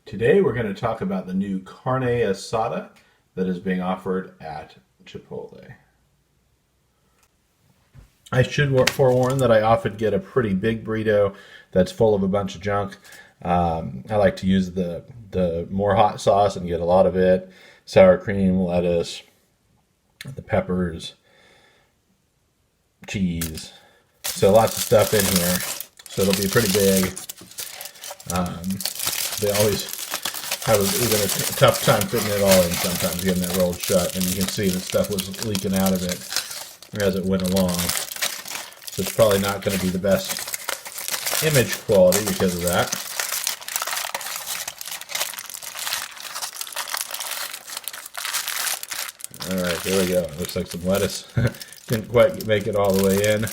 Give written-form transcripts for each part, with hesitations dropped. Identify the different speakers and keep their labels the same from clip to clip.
Speaker 1: Today we're going to talk about the new Carne Asada that is being offered at Chipotle. I should forewarn that I often get a pretty big burrito that's full of a bunch of junk. I like to use the more hot sauce and get a lot of it. Sour cream, lettuce, the peppers, cheese. So lots of stuff in here. So it'll be pretty big. They always have even a tough time fitting it all in sometimes, getting it rolled shut. And you can see the stuff was leaking out of it as it went along. So it's probably not going to be the best image quality because of that. Alright, there we go. It looks like some lettuce. Didn't quite make it all the way in.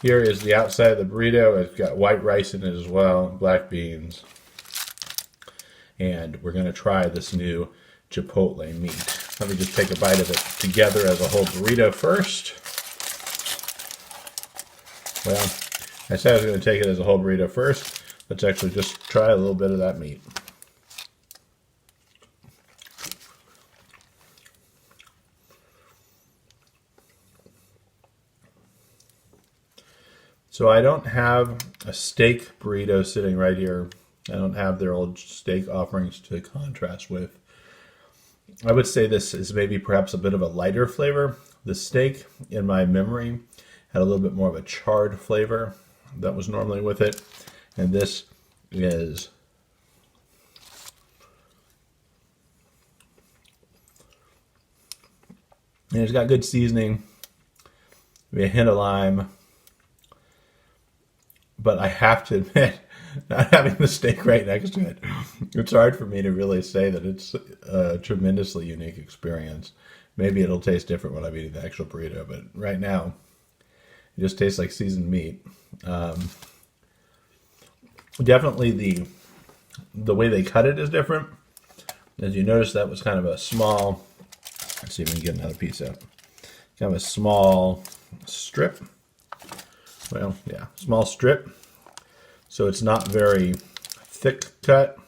Speaker 1: Here is the outside of the burrito. It's got white rice in it as well, black beans. And we're going to try this new Chipotle meat. Let me just take a bite of it together as a whole burrito first. Well, I said I was going to take it as a whole burrito first. Let's actually just try a little bit of that meat. So I don't have a steak burrito sitting right here. I don't have their old steak offerings to contrast with. I would say this is maybe perhaps a bit of a lighter flavor. The steak, in my memory, had a little bit more of a charred flavor that was normally with it. And this is and it's got good seasoning, maybe a hint of lime. But I have to admit, not having the steak right next to it, it's hard for me to really say that it's a tremendously unique experience. Maybe it'll taste different when I'm eating the actual burrito, but right now, it just tastes like seasoned meat. Definitely the way they cut it is different. As you notice, that was kind of a small, let's see if we can get another piece out. Kind of a small strip. Well, yeah, small strip. So it's not very thick cut,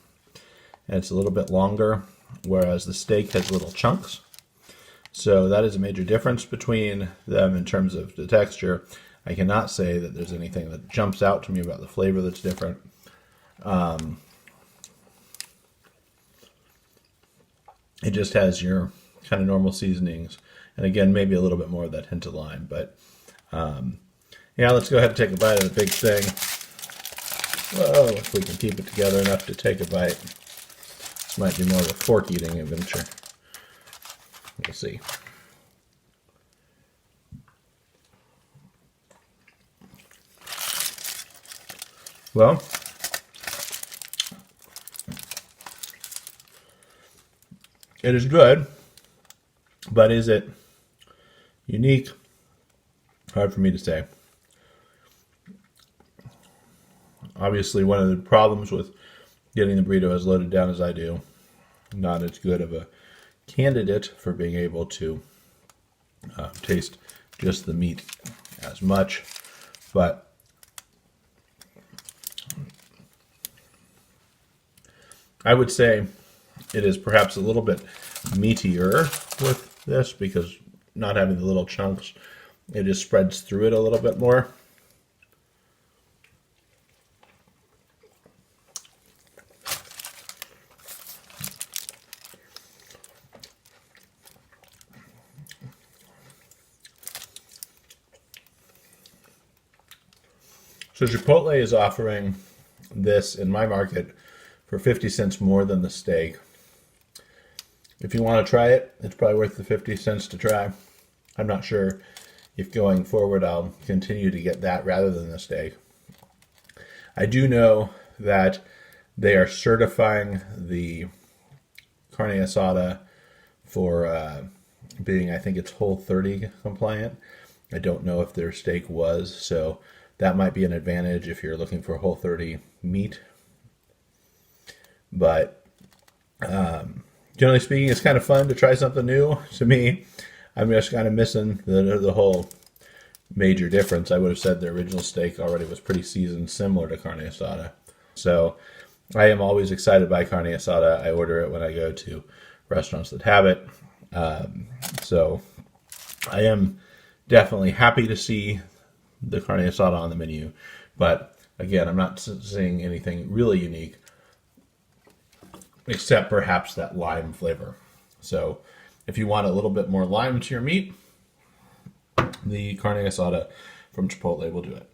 Speaker 1: and it's a little bit longer, whereas the steak has little chunks. So that is a major difference between them in terms of the texture. I cannot say that there's anything that jumps out to me about the flavor that's different. It just has your kind of normal seasonings, and again, maybe a little bit more of that hint of lime, but yeah, let's go ahead and take a bite of the big thing. Whoa, if we can keep it together enough to take a bite. This might be more of a fork eating adventure. We'll see. Well, it is good, but is it unique? Hard for me to say. Obviously, one of the problems with getting the burrito as loaded down as I do, not as good of a candidate for being able to taste just the meat as much. But I would say it is perhaps a little bit meatier with this because not having the little chunks, it just spreads through it a little bit more. So Chipotle is offering this in my market for 50 cents more than the steak. If you want to try it, it's probably worth the 50 cents to try. I'm not sure if going forward I'll continue to get that rather than the steak. I do know that they are certifying the Carne Asada for being, I think it's Whole30 compliant. I don't know if their steak was, so that might be an advantage if you're looking for Whole30 meat. But generally speaking, it's kind of fun to try something new. To me, I'm just kind of missing the whole major difference. I would have said the original steak already was pretty seasoned, similar to Carne Asada. So I am always excited by carne asada. I order it when I go to restaurants that have it. So I am definitely happy to see the carne asada on the menu. But again, I'm not seeing anything really unique except perhaps that lime flavor. So if you want a little bit more lime to your meat, the carne asada from Chipotle will do it.